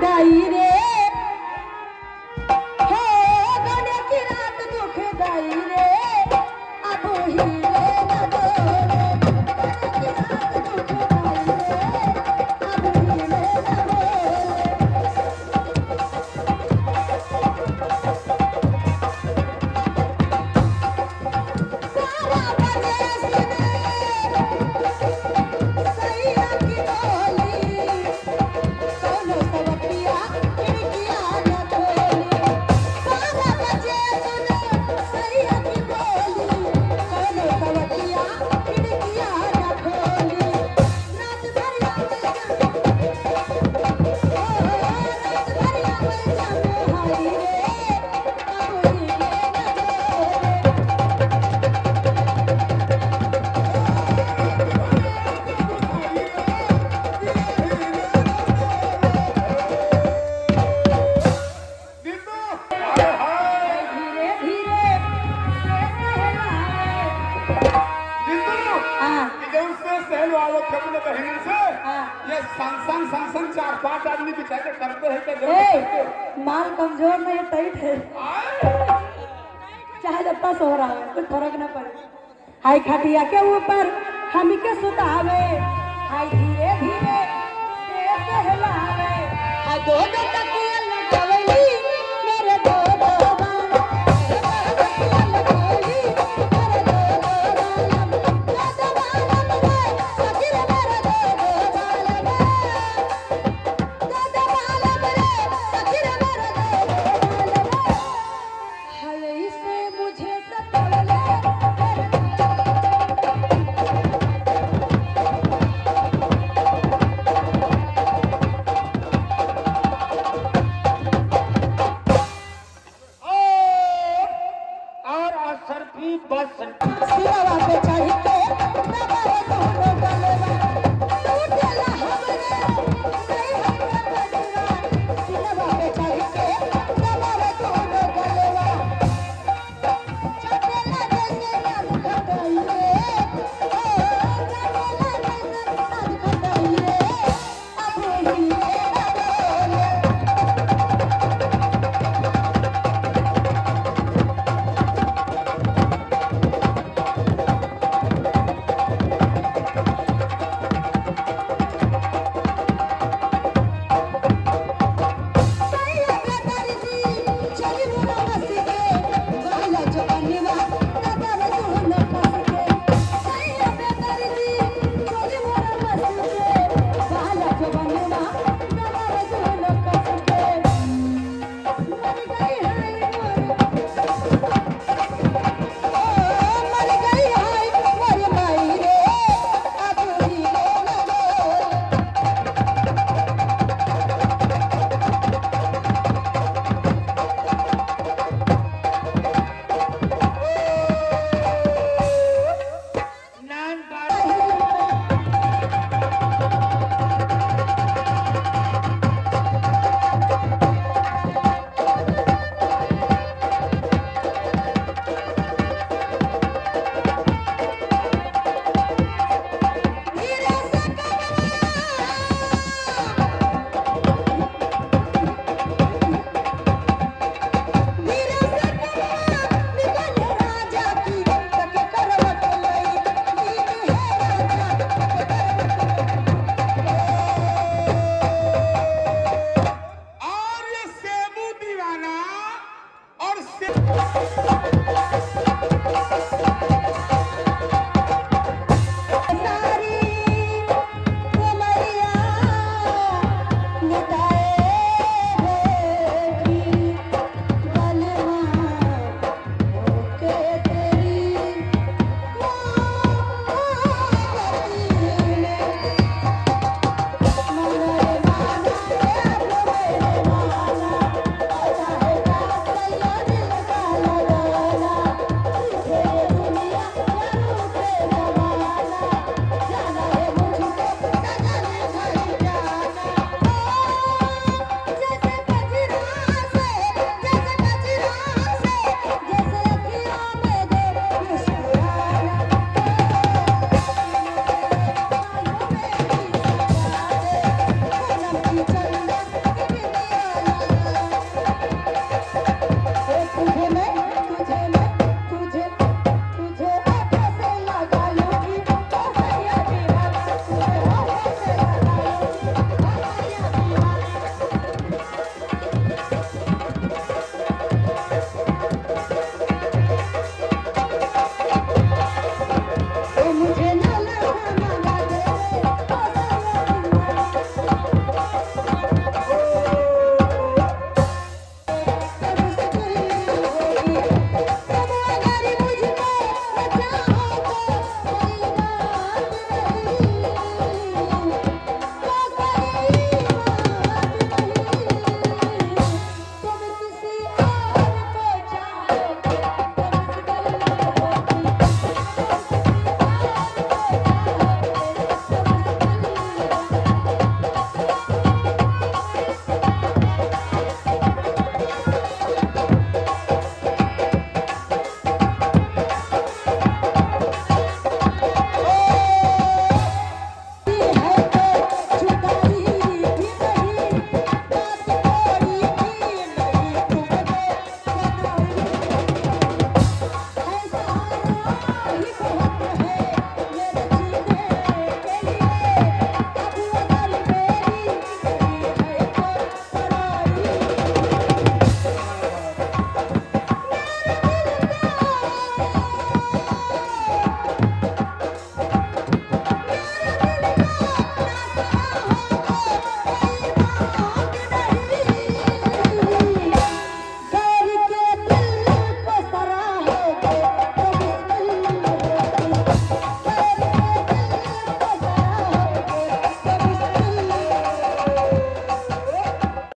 दुखदाई रे हो गने की रात दुखदाई रे अब ही रे न बोले गने की रात दुखदाई रे अब ही रे न बोले सारा बजे सुने सैया की बोली सोनो सवतिया खिड़किया न खोली सारा बजे सुने सैया की बोली सोनो सवतिया खिड़किया न खोली रात भर आवे रात भर आवे जामे हारी रे अब ही रे न बोले दिंदू हाय हाय धीरे धीरे से सहलाए दिंदू हाँ इधर से सहल वालों कबूल बहन से हाँ ये संसन चार पांच आदमी बिछा के करते हैं कि ए माल कमजोर नहीं है टाइट है चाहे जितना सो रहा है कुछ फर्क ना पड़े हाय खटिया के ऊपर हम के सुतावे हाय धीरे धीरे से सहलावे हाय दो दो तकिया लगावली मेरे दो दो बाल तकिया लगावली मेरे दो दो बाल रे सगिर मेरे दो बाल रे सगिर मेरे दो बाल हाय इसे मुझे सतावले और असरफी बस सिरवा पे चढ़ के दबावे दोनों गलवा टूटेला हमरे नहीं हमरे बजरा सिरवा पे चढ़ के दबावे दोनों गलवा चटेला जैसे नाद खटाई रे ओ चटेला जैसे नाद खटाई रे अब ही रे